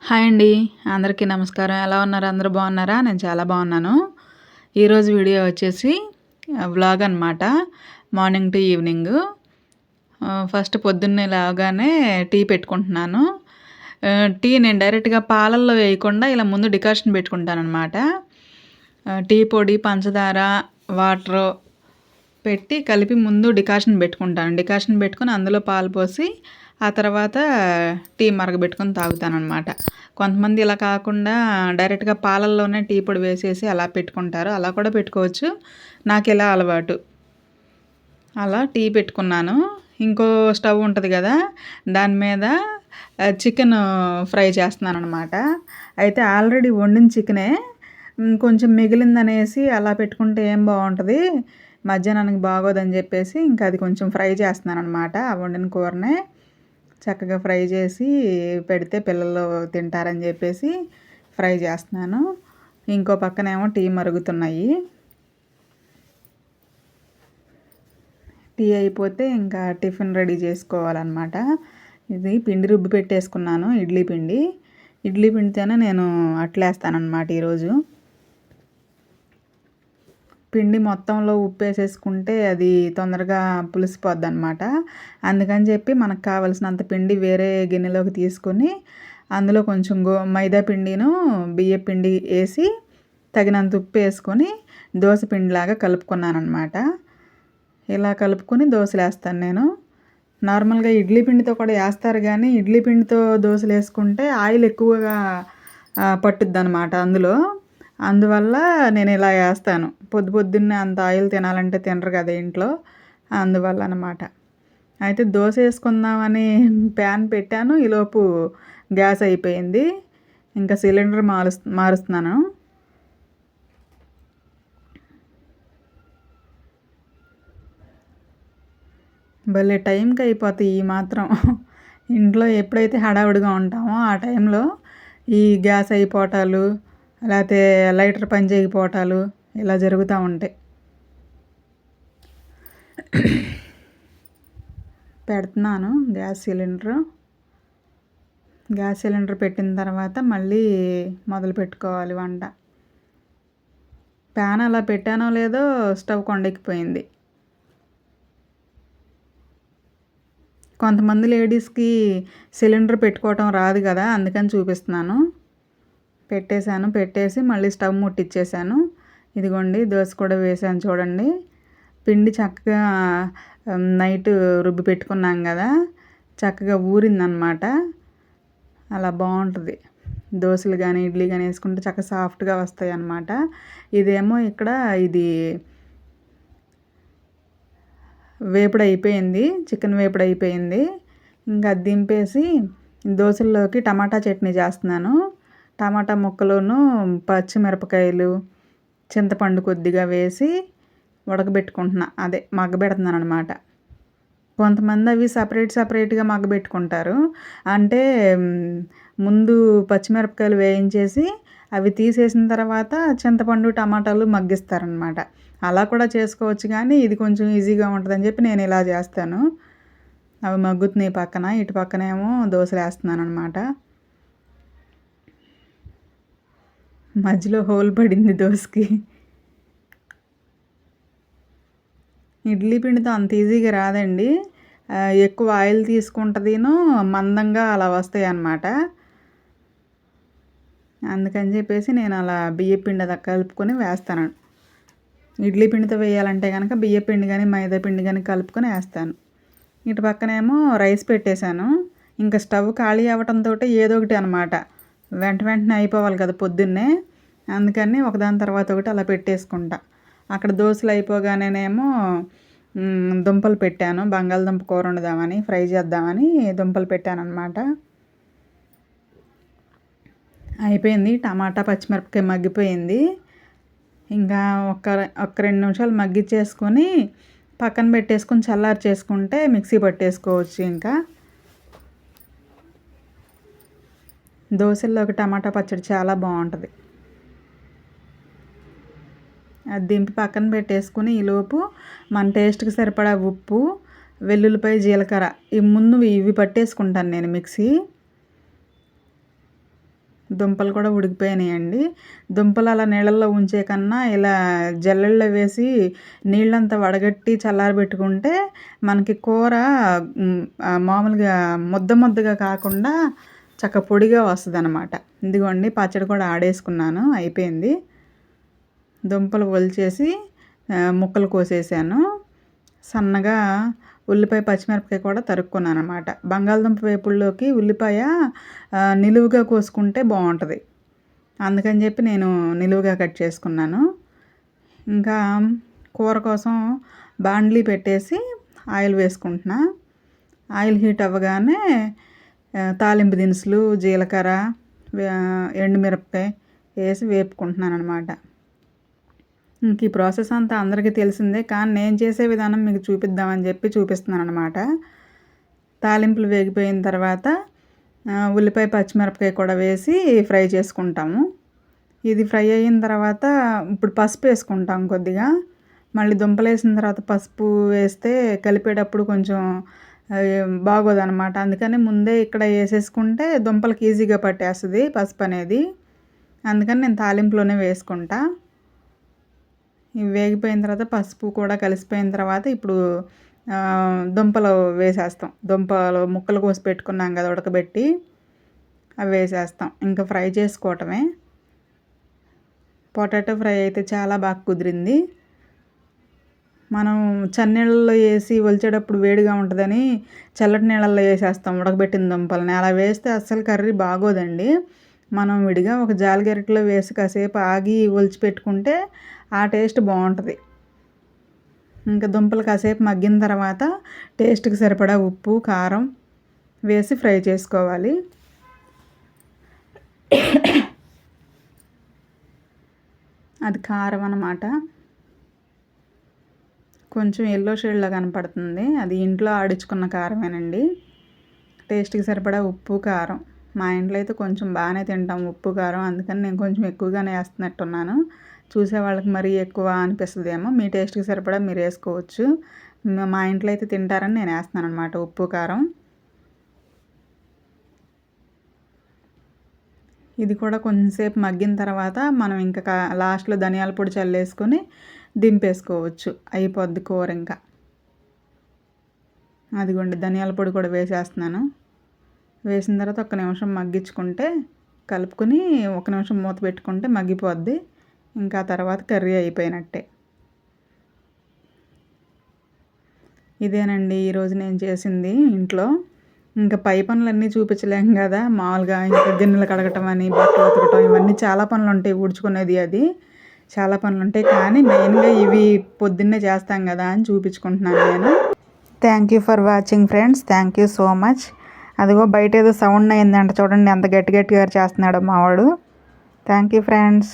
Hi అండి. అందరికీ నమస్కారం. ఎలా ఉన్నారు? అందరూ బాగున్నారా? నేను చాలా బాగున్నాను. ఈరోజు వీడియో వచ్చేసి వ్లాగ్ అనమాట. Morning to evening. ఫస్ట్ పొద్దున్నే లేవగానే టీ పెట్టుకుంటున్నాను. టీ నేను డైరెక్ట్‌గా పాలల్లో వేయకుండా ఇలా ముందు డికాషన్ పెట్టుకుంటాననమాట. టీ పొడి, పంచదార, వాటరు పెట్టి కలిపి ముందు డికాషన్ పెట్టుకుంటాను. డికాషన్ పెట్టుకొని అందులో పాలు పోసి ఆ తర్వాత టీ మరగబెట్టుకొని తాగుతాననమాట. కొంతమంది ఇలా కాకుండా డైరెక్ట్‌గా పాలల్లోనే టీ పొడి వేసేసి అలా పెట్టుకుంటారు. అలా కూడా పెట్టుకోవచ్చు. నాకిలా అలవాటు. అలా టీ పెట్టుకున్నాను. ఇంకో స్టవ్ ఉంటది గదా! దాని మీద చికెను ఫ్రై చేస్తున్నాననమాట. అయితే ఆల్రెడీ వండిన చికెనే కొంచెం మిగిలిందనేసి అలా పెట్టుకుంటే ఏం బావుంటది. మధ్యాహ్నానికి బాగోదని జెప్పేసి ఇంకా అది కొంచెం ఫ్రై చేస్తున్నాననమాట. ఆ వండిన కూరనే చక్కగా ఫ్రై చేసి పెడితే పిల్లలు తింటారని చెప్పేసి ఫ్రై చేస్తున్నాను. ఇంకో పక్కనేమో టీ మరుగుతున్నాయి. టీ అయిపోతే ఇంకా టిఫిన్ రెడీ చేసుకోవాలన్నమాట. ఇది పిండి రుబ్బి పెట్టేసుకున్నాను, ఇడ్లీ పిండి. ఇడ్లీ పిండితోనే నేను అట్లేస్తానన్నమాట ఈరోజు. పిండి మొత్తంలో ఉప్పేసేసుకుంటే అది తొందరగా పులిసిపోద్దనమాట. అందుకని చెప్పి మనకు కావాల్సినంత పిండి వేరే గిన్నెలోకి తీసుకొని అందులో కొంచెం మైదా పిండిను బియ్య పిండి వేసి తగినంత ఉప్పు వేసుకొని దోశ పిండిలాగా కలుపుకున్నానమాట. ఇలా కలుపుకొని దోశలు వేస్తాను నేను. నార్మల్గా ఇడ్లీ పిండితో కూడా వేస్తారు కానీ ఇడ్లీ పిండితో దోశలు వేసుకుంటే ఆయిల్ ఎక్కువగా పట్టుద్దనమాట అందులో. అందువల్ల నేను ఇలా వేస్తాను. పొద్దున్నే అంత ఆయిల్ తినాలంటే తినరు కదా ఇంట్లో, అందువల్ల అనమాట. అయితే దోశ వేసుకుందామని ప్యాన్ పెట్టాను. ఈలోపు గ్యాస్ అయిపోయింది. ఇంకా సిలిండర్ మారుస్తున్నాను. భలే టైంకి అయిపోతాయి ఈ మాత్రం. ఇంట్లో ఎప్పుడైతే హడావుడిగా ఉంటామో ఆ టైంలో ఈ గ్యాస్ అయిపోవటాలు, లేకపోతే లైటర్ పని చేయకపోవటాలు ఇలా జరుగుతూ ఉంటాయి. పెడుతున్నాను గ్యాస్ సిలిండర్ పెట్టిన తర్వాత మళ్ళీ మొదలు పెట్టుకోవాలి వంట. ప్యాన్ అలా పెట్టానో లేదో స్టవ్ కొండెక్కిపోయింది. కొంతమంది లేడీస్కి సిలిండర్ పెట్టుకోవటం రాదు కదా, అందుకని చూపిస్తున్నాను. పెట్టేసి మళ్ళీ స్టవ్ ముట్టించేసాను. ఇదిగోండి దోశ కూడా వేసాను చూడండి. పిండి చక్కగా నైట్ రుబ్బి పెట్టుకున్నాం కదా, చక్కగా ఊరిందనమాట. అలా బాగుంటుంది. దోశలు కానీ ఇడ్లీ కానీ వేసుకుంటే చక్కగా సాఫ్ట్గా వస్తాయి అన్నమాట. ఇదేమో ఇక్కడ ఇది వేపుడు అయిపోయింది, చికెన్ వేపుడు అయిపోయింది. ఇంకా అది దింపేసి దోశల్లోకి టమాటా చట్నీ చేస్తున్నాను. టమాటా ముక్కలును పచ్చిమిరపకాయలు చింతపండు కొద్దిగా వేసి ఉడకబెట్టుకుంటున్నా, అదే మగ్గబెడుతున్నాను అనమాట. కొంతమంది అవి సపరేట్గా మగ్గబెట్టుకుంటారు. అంటే ముందు పచ్చిమిరపకాయలు వేయించేసి అవి తీసేసిన తర్వాత చింతపండు టమాటాలు మగ్గిస్తారనమాట. అలా కూడా చేసుకోవచ్చు కానీ ఇది కొంచెం ఈజీగా ఉంటుందని చెప్పి నేను ఇలా చేస్తాను. అవి మగ్గుతున్నాయి పక్కన, ఇటు పక్కనేమో దోశలు వేస్తున్నాను అనమాట. మధ్యలో హోల్ పడింది దోశకి. ఇడ్లీ పిండితో అంత ఈజీగా రాదండి. ఎక్కువ ఆయిల్ తీసుకుంటుందిను, మందంగా అలా వస్తాయి అన్నమాట. అందుకని చెప్పేసి నేను అలా బియ్య పిండి అలా కలుపుకొని వేస్తాను. ఇడ్లీ పిండితో వేయాలంటే కనుక బియ్య పిండి కానీ మైదా పిండి కానీ కలుపుకొని వేస్తాను. ఇటు పక్కనేమో రైస్ పెట్టేశాను. ఇంకా స్టవ్ ఖాళీ అవ్వటంతో ఏదో ఒకటి అనమాట, వెంటనే అయిపోవాలి కదా పొద్దున్నే, అందుకని ఒకదాని తర్వాత ఒకటి అలా పెట్టేసుకుంటా. అక్కడ దోశలు అయిపోగానేనేమో దుంపలు పెట్టాను. బంగాళదుంప కూర వండుదామని, ఫ్రై చేద్దామని దుంపలు పెట్టాను అనమాట. అయిపోయింది. టమాటా పచ్చిమిరపకాయ మగ్గిపోయింది. ఇంకా ఒక 2 నిమిషాలు మగ్గిచ్చేసుకొని పక్కన పెట్టేసుకొని చల్లారి చేసుకుంటే మిక్సీ పట్టేసుకోవచ్చు. ఇంకా దోశల్లోకి టమాటా పచ్చడి చాలా బాగుంటుంది. అది దింపి పక్కన పెట్టేసుకుని ఈలోపు మన టేస్ట్కి సరిపడా ఉప్పు, వెల్లుల్లిపాయ, జీలకర్ర ఇవి పట్టేసుకుంటాను నేను మిక్సీ. దుంపలు కూడా ఉడికిపోయినాయండి. దుంపలు అలా నీళ్ళల్లో ఉంచే కన్నా ఇలా జల్లెడలో వేసి నీళ్ళంతా వడగట్టి చల్లారబెట్టుకుంటే మనకి కూర మామూలుగా ముద్దగా కాకుండా పొడిగా వస్తుందన్నమాట. ఇదిగోండి పచ్చడి కూడా ఆడేసుకున్నాను, అయిపోయింది. దుంపలు ఒలిచేసి ముక్కలు కోసేసాను. సన్నగా ఉల్లిపాయ పచ్చిమిరపకాయ కూడా తరుక్కున్నాను అనమాట. బంగాళదుంప వేపుల్లోకి ఉల్లిపాయ నిలువుగా కోసుకుంటే బాగుంటుంది, అందుకని చెప్పి నేను నిలువుగా కట్ చేసుకున్నాను. ఇంకా కూర కోసం బాండ్లీ పెట్టేసి ఆయిల్ వేసుకుంటున్నా. ఆయిల్ హీట్ అవ్వగానే తాలింపు దినుసులు, జీలకర్ర, ఎండుమిరపకాయ వేసి వేపుకుంటున్నాను అనమాట. ఇంక ఈ ప్రాసెస్ అంతా అందరికీ తెలిసిందే, కానీ నేను చేసే విధానం మీకు చూపిద్దామని చెప్పి చూపిస్తున్నాను అనమాట. తాలింపులు వేగిపోయిన తర్వాత ఉల్లిపాయ పచ్చిమిరపకాయ కూడా వేసి ఫ్రై చేసుకుంటాము. ఇది ఫ్రై అయిన తర్వాత ఇప్పుడు పసుపు వేసుకుంటాం కొద్దిగా. మళ్ళీ దుంపలు వేసిన తర్వాత పసుపు వేస్తే కలిపేటప్పుడు కొంచెం బాగోదన్నమాట. అందుకని ముందే ఇక్కడ వేసేసుకుంటే దుంపలకి ఈజీగా పట్టేస్తుంది పసుపు అనేది. అందుకని నేను తాలింపులోనే వేసుకుంటా. ఇవి వేగిపోయిన తర్వాత పసుపు కూడా కలిసిపోయిన తర్వాత ఇప్పుడు దుంపలు వేసేస్తాం. దుంపలు ముక్కలు కోసి పెట్టుకున్నాం కదా ఉడకబెట్టి, అవి వేసేస్తాం. ఇంకా ఫ్రై చేసుకోవటమే. పొటాటో ఫ్రై అయితే చాలా బాగా కుదిరింది. మనం చన్నీళ్ళల్లో వేసి ఒలిచేటప్పుడు వేడిగా ఉంటుందని చల్లటి నీళ్ళల్లో వేసేస్తాం ఉడకబెట్టిన దుంపలని. అలా వేస్తే అస్సలు కర్రీ బాగోదండి. మనం విడిగా ఒక జాలిగరిటెలో వేసి కాసేపు ఆగి ఒలిచి పెట్టుకుంటే ఆ టేస్ట్ బాగుంటుంది. ఇంకా దుంపలు కాసేపు మగ్గిన తర్వాత టేస్ట్కి సరిపడా ఉప్పు, కారం వేసి ఫ్రై చేసుకోవాలి. అది కారం అన్నమాట. కొంచెం ఎల్లో షేడ్లో కనపడుతుంది, అది ఇంట్లో ఆడించుకున్న కారమేనండి. టేస్ట్కి సరిపడా ఉప్పు, కారం. మా ఇంట్లో అయితే కొంచెం బాగానే తింటాం ఉప్పు, కారం, అందుకని నేను కొంచెం ఎక్కువగానే వేస్తున్నట్టున్నాను. చూసే వాళ్ళకి మరీ ఎక్కువ అనిపిస్తుందేమో, మీ టేస్ట్కి సరిపడా మీరు వేసుకోవచ్చు. మా ఇంట్లో అయితే తింటారని నేను వేస్తున్నాను అనమాట ఉప్పు, కారం. ఇది కూడా కొంచెంసేపు మగ్గిన తర్వాత మనం ఇంకా లాస్ట్లో ధనియాల పొడి చల్లేసుకొని దింపేసుకోవచ్చు, అయిపోద్ది కూర. ఇంకా అదిగోండి ధనియాల పొడి కూడా వేసేస్తున్నాను. వేసిన తర్వాత 1 నిమిషం మగ్గించుకుంటే, కలుపుకొని 1 నిమిషం మూత పెట్టుకుంటే మగ్గిపోద్ది. ఇంకా తర్వాత కర్రీ అయిపోయినట్టే. ఇదేనండి ఈరోజు నేను చేసింది ఇంట్లో. ఇంకా పై పనులన్నీ చూపించలేం కదా, మామూలుగా ఇంకా గిన్నెలు కడగటం అని, బట్టలు ఉతకటం, ఇవన్నీ చాలా పనులు ఉంటాయి. ఊడ్చుకునేది అది చాలా పనులు ఉంటాయి, కానీ మెయిన్గా ఇవి పొద్దున్నే చేస్తాం కదా అని చూపించుకుంటున్నాను నేను. Thank you for watching friends. Thank you so much. అదిగో బయట ఏదో సౌండ్ అయిందంట, చూడండి ఎంత గట్టిగా చేస్తున్నాడో మావాడు. Thank you friends.